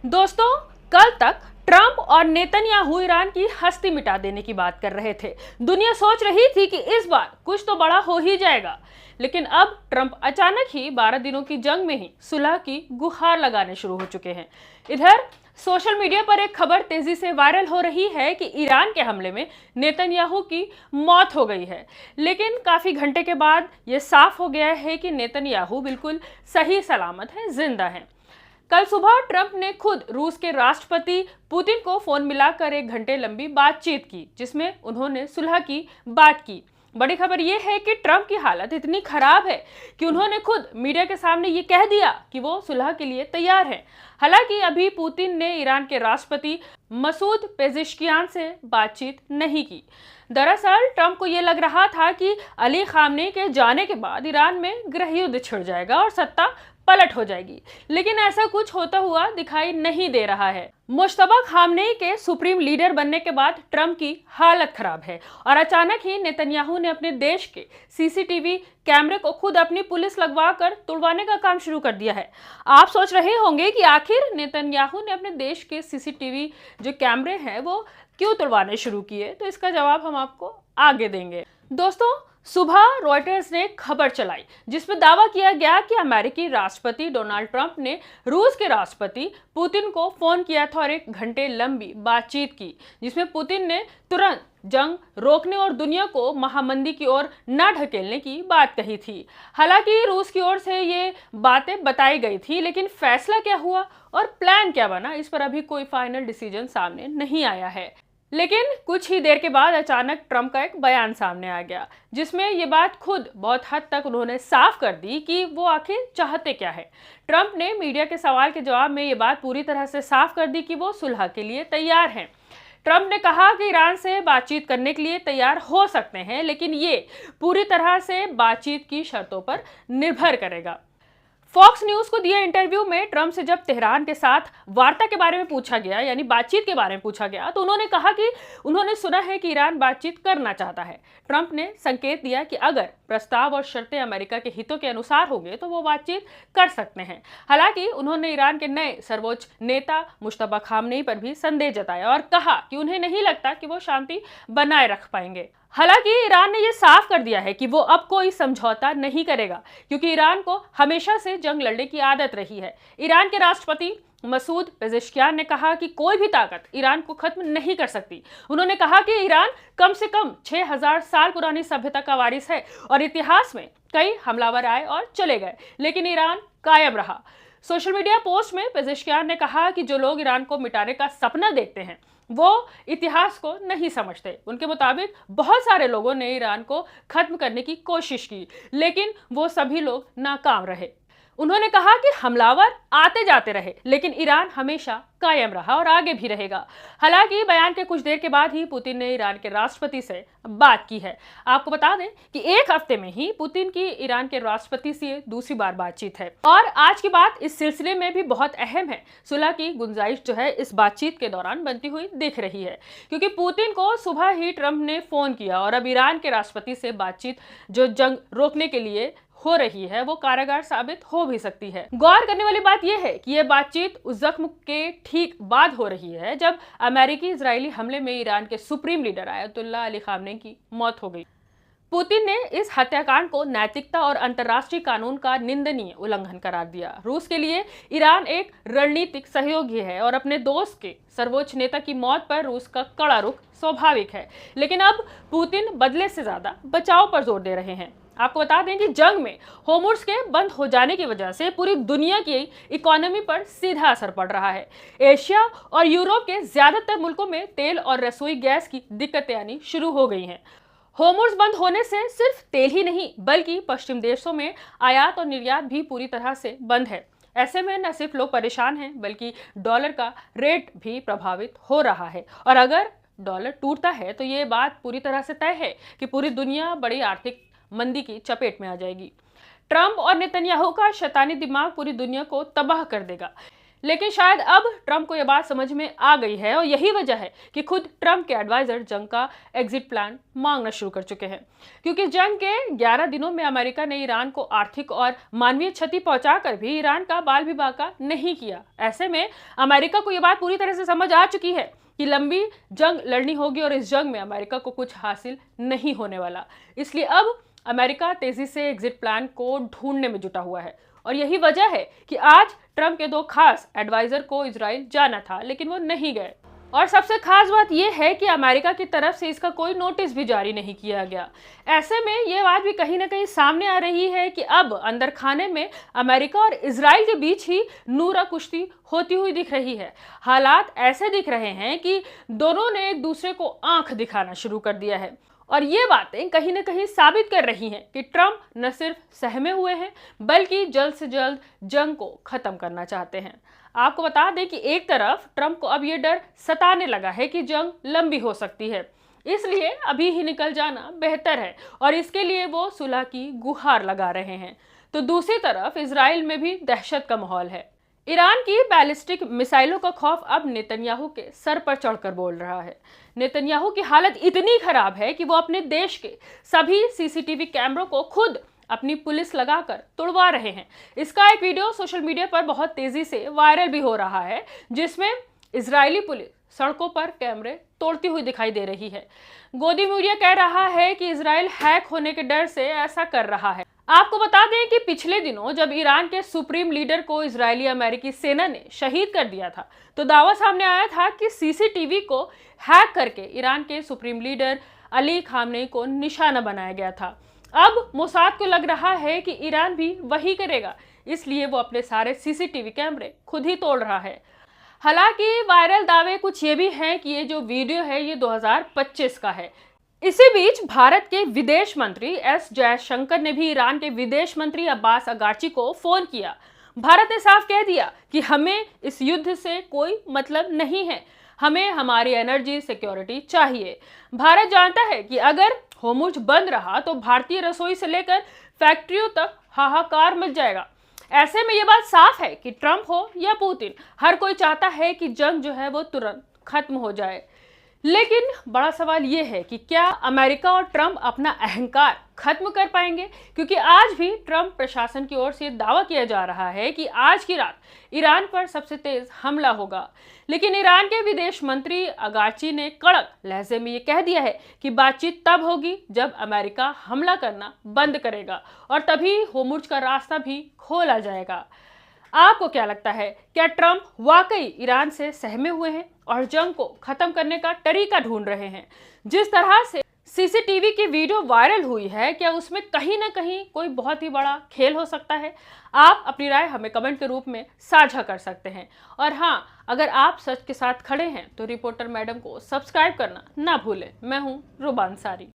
दोस्तों, कल तक ट्रंप और नेतन्याहू ईरान की हस्ती मिटा देने की बात कर रहे थे। दुनिया सोच रही थी कि इस बार कुछ तो बड़ा हो ही जाएगा, लेकिन अब ट्रंप अचानक ही 12 दिनों की जंग में ही सुलह की गुहार लगाने शुरू हो चुके हैं। इधर सोशल मीडिया पर एक खबर तेजी से वायरल हो रही है कि ईरान के हमले में नेतन्याहू की मौत हो गई है, लेकिन काफी घंटे के बाद यह साफ हो गया है कि नेतन्याहू बिल्कुल सही सलामत है, जिंदा है। कल सुबह ट्रंप ने खुद रूस के राष्ट्रपति पुतिन को फोन मिलाकर 1 घंटे लंबी बातचीत की, जिसमें उन्होंने सुलह की बात की। बड़ी खबर यह है कि ट्रंप की हालत इतनी खराब है कि उन्होंने खुद मीडिया के सामने ये कह दिया कि वो सुलह के लिए तैयार हैं। हालांकि अभी पुतिन ने ईरान के राष्ट्रपति मसूद पेजेश्कियान से बातचीत नहीं की। दरअसल ट्रंप को यह लग रहा था कि अली खामनेई के जाने के बाद ईरान में गृह युद्ध छिड़ जाएगा और सत्ता पलट हो जाएगी, लेकिन ऐसा कुछ होता हुआ दिखाई नहीं दे रहा है। मुश्तबा खामनेई के सुप्रीम लीडर बनने के बाद ट्रंप की हालत खराब है और अचानक ही नेतन्याहू ने अपने देश के सीसीटीवी कैमरे को खुद अपनी पुलिस लगवाकर तुड़वाने का काम शुरू कर दिया है। आप सोच रहे होंगे कि आखिर नेतन्याहू ने अपने देश के सीसीटीवी जो कैमरे हैं वो क्यों तुड़वाने शुरू किए, तो इसका जवाब हम आपको आगे देंगे। दोस्तों, सुबह रॉयटर्स ने खबर चलाई जिसमें दावा किया गया कि अमेरिकी राष्ट्रपति डोनाल्ड ट्रंप ने रूस के राष्ट्रपति पुतिन को फोन किया था और 1 घंटे लंबी बातचीत की, जिसमें पुतिन ने तुरंत जंग रोकने और दुनिया को महामंदी की ओर न ढकेलने की बात कही थी। हालांकि रूस की ओर से ये बातें बताई गई थी, लेकिन फैसला क्या हुआ और प्लान क्या बना, इस पर अभी कोई फाइनल डिसीजन सामने नहीं आया है। लेकिन कुछ ही देर के बाद अचानक ट्रंप का एक बयान सामने आ गया, जिसमें ये बात खुद बहुत हद तक उन्होंने साफ कर दी कि वो आखिर चाहते क्या है। ट्रंप ने मीडिया के सवाल के जवाब में ये बात पूरी तरह से साफ कर दी कि वो सुलह के लिए तैयार हैं। ट्रंप ने कहा कि ईरान से बातचीत करने के लिए तैयार हो सकते हैं, लेकिन ये पूरी तरह से बातचीत की शर्तों पर निर्भर करेगा। फॉक्स न्यूज को दिए इंटरव्यू में ट्रंप से जब तेहरान के साथ वार्ता के बारे में पूछा गया, यानी बातचीत के बारे में पूछा गया, तो उन्होंने कहा कि उन्होंने सुना है कि ईरान बातचीत करना चाहता है। ट्रंप ने संकेत दिया कि अगर प्रस्ताव और शर्तें अमेरिका के हितों के अनुसार होंगे तो वो बातचीत कर सकते हैं। हालांकि उन्होंने ईरान के नए सर्वोच्च नेता मुश्तबा खामनेई पर भी संदेह जताया और कहा कि उन्हें नहीं लगता कि वो शांति बनाए रख पाएंगे। हालांकि ईरान ने यह साफ कर दिया है कि वो अब कोई समझौता नहीं करेगा, क्योंकि ईरान को हमेशा से जंग लड़ने की आदत रही है। ईरान के राष्ट्रपति मसूद पेजेश्कियान ने कहा कि कोई भी ताकत ईरान को खत्म नहीं कर सकती। उन्होंने कहा कि ईरान कम से कम 6000 साल पुरानी सभ्यता का वारिस है और इतिहास में कई हमलावर आए और चले गए, लेकिन ईरान कायम रहा। सोशल मीडिया पोस्ट में पेजेश्कियान ने कहा कि जो लोग ईरान को मिटाने का सपना देखते हैं वो इतिहास को नहीं समझते। उनके मुताबिक बहुत सारे लोगों ने ईरान को खत्म करने की कोशिश की, लेकिन वो सभी लोग नाकाम रहे। उन्होंने कहा कि हमलावर आते जाते रहे, लेकिन ईरान हमेशा कायम रहा और आगे भी रहेगा। हालांकि बयान के कुछ देर के बाद ही पुतिन ने ईरान के राष्ट्रपति से बात की है। आपको बता दें कि 1 हफ्ते में ही पुतिन की ईरान के राष्ट्रपति से दूसरी बार बातचीत है और आज की बात इस सिलसिले में भी बहुत अहम है। सुलह की गुंजाइश जो है इस बातचीत के दौरान बनती हुई दिख रही है, क्योंकि पुतिन को सुबह ही ट्रंप ने फोन किया और अब ईरान के राष्ट्रपति से बातचीत जो जंग रोकने के लिए हो रही है वो कारगर साबित हो भी सकती है। गौर करने वाली बात यह है कि यह बातचीत उस जख्म के ठीक बाद हो रही है जब अमेरिकी इजरायली हमले में ईरान के supreme leader Ayatollah Ali Khamenei की मौत हो गई। पुतिन ने इस हत्याकांड को नैतिकता और अंतर्राष्ट्रीय कानून का निंदनीय उल्लंघन करार दिया। रूस के लिए ईरान एक रणनीतिक सहयोगी है और अपने दोस्त के सर्वोच्च नेता की मौत पर रूस का कड़ा रुख स्वाभाविक है, लेकिन अब पुतिन बदले से ज्यादा बचाव पर जोर दे रहे हैं। आपको बता दें कि जंग में होर्मुज़ के बंद हो जाने की वजह से पूरी दुनिया की इकोनॉमी पर सीधा असर पड़ रहा है। एशिया और यूरोप के ज्यादातर मुल्कों में तेल और रसोई गैस की दिक्कतें आनी शुरू हो गई हैं। होर्मुज़ बंद होने से सिर्फ तेल ही नहीं बल्कि पश्चिम देशों में आयात और निर्यात भी पूरी तरह से बंद है। ऐसे में न सिर्फ लोग परेशान हैं बल्कि डॉलर का रेट भी प्रभावित हो रहा है और अगर डॉलर टूटता है तो ये बात पूरी तरह से तय है कि पूरी दुनिया बड़ी आर्थिक मंदी की चपेट में आ जाएगी। ट्रंप और नेतन्याहू का शैतानी दिमाग पूरी दुनिया को तबाह कर देगा, लेकिन शायद अब ट्रंप को यह बात समझ में आ गई है और यही वजह है कि खुद ट्रंप के एडवाइजर जंग का एग्जिट प्लान मांगना शुरू कर चुके हैं। क्योंकि जंग के 11 दिनों में अमेरिका ने ईरान को आर्थिक और मानवीय क्षति पहुंचाकर भी ईरान का बाल भी बाका नहीं किया। ऐसे में अमेरिका को यह बात पूरी तरह से समझ आ चुकी है कि लंबी जंग लड़नी होगी और इस जंग में अमेरिका को कुछ हासिल नहीं होने वाला। इसलिए अब अमेरिका तेजी से एग्जिट प्लान को ढूंढने में जुटा हुआ है और यही वजह है कि आज ट्रंप के 2 खास एडवाइजर को इजराइल जाना था, लेकिन वो नहीं गए। और सबसे खास बात यह है कि अमेरिका की तरफ से इसका कोई नोटिस भी जारी नहीं किया गया। ऐसे में यह बात भी कहीं ना कहीं सामने आ रही है कि अब अंदर खाने में अमेरिका और इजराइल के बीच ही नूरा कुश्ती होती हुई दिख रही है। हालात ऐसे दिख रहे हैं कि दोनों ने एक दूसरे को आंख दिखाना शुरू कर दिया है और ये बातें कहीं ना कहीं साबित कर रही हैं कि ट्रंप न सिर्फ सहमे हुए हैं बल्कि जल्द से जल्द जंग को खत्म करना चाहते हैं। आपको बता दें कि एक तरफ ट्रंप को अब ये डर सताने लगा है कि जंग लंबी हो सकती है, इसलिए अभी ही निकल जाना बेहतर है और इसके लिए वो सुलह की गुहार लगा रहे हैं। तो दूसरी तरफ इजराइल में भी दहशत का माहौल है। ईरान की बैलिस्टिक मिसाइलों का खौफ अब नेतन्याहू के सर पर चढ़कर बोल रहा है। नेतन्याहू की हालत इतनी खराब है कि वो अपने देश के सभी सीसीटीवी कैमरों को खुद अपनी पुलिस लगाकर तोड़वा रहे हैं। इसका एक वीडियो सोशल मीडिया पर बहुत तेजी से वायरल भी हो रहा है, जिसमें इजरायली पुलिस सड़कों पर कैमरे तोड़ती हुई दिखाई दे रही है। गोदी मीडिया कह रहा है कि इजराइल हैक होने के डर से ऐसा कर रहा है। आपको बता दें कि पिछले दिनों जब ईरान के सुप्रीम लीडर को इजरायली अमेरिकी सेना ने शहीद कर दिया था, तो दावा सामने आया था कि सीसीटीवी को हैक करके ईरान के सुप्रीम लीडर अली खामनेई को निशाना बनाया गया था। अब मोसाद को लग रहा है कि ईरान भी वही करेगा, इसलिए वो अपने सारे सीसीटीवी कैमरे खुद ही तोड़ रहा है। हालांकि वायरल दावे कुछ ये भी हैं कि ये जो वीडियो है ये 2025 का है। इसी बीच भारत के विदेश मंत्री एस जयशंकर ने भी ईरान के विदेश मंत्री अब्बास अगाची को फोन किया। भारत ने साफ कह दिया कि हमें इस युद्ध से कोई मतलब नहीं है, हमें हमारी एनर्जी सिक्योरिटी चाहिए। भारत जानता है कि अगर होर्मुज बंद रहा तो भारतीय रसोई से लेकर फैक्ट्रियों तक हाहाकार मच जाएगा। ऐसे में ये बात साफ है कि ट्रंप हो या पुतिन, हर कोई चाहता है कि जंग जो है वो तुरंत खत्म हो जाए। लेकिन बड़ा सवाल ये है कि क्या अमेरिका और ट्रंप अपना अहंकार खत्म कर पाएंगे? क्योंकि आज भी ट्रंप प्रशासन की ओर से दावा किया जा रहा है कि आज की रात ईरान पर सबसे तेज हमला होगा। लेकिन ईरान के विदेश मंत्री अगाची ने कड़क लहजे में ये कह दिया है कि बातचीत तब होगी जब अमेरिका हमला करना बंद करेगा और तभी होर्मुज का रास्ता भी खोला जाएगा। आपको क्या लगता है, क्या ट्रंप वाकई ईरान से सहमे हुए हैं और जंग को खत्म करने का तरीका ढूंढ रहे हैं? जिस तरह से सीसीटीवी की वीडियो वायरल हुई है, क्या उसमें कहीं ना कहीं कोई बहुत ही बड़ा खेल हो सकता है? आप अपनी राय हमें कमेंट के रूप में साझा कर सकते हैं। और हाँ, अगर आप सच के साथ खड़े हैं तो रिपोर्टर मैडम को सब्सक्राइब करना ना भूलें। मैं हूं रुबा अंसारी।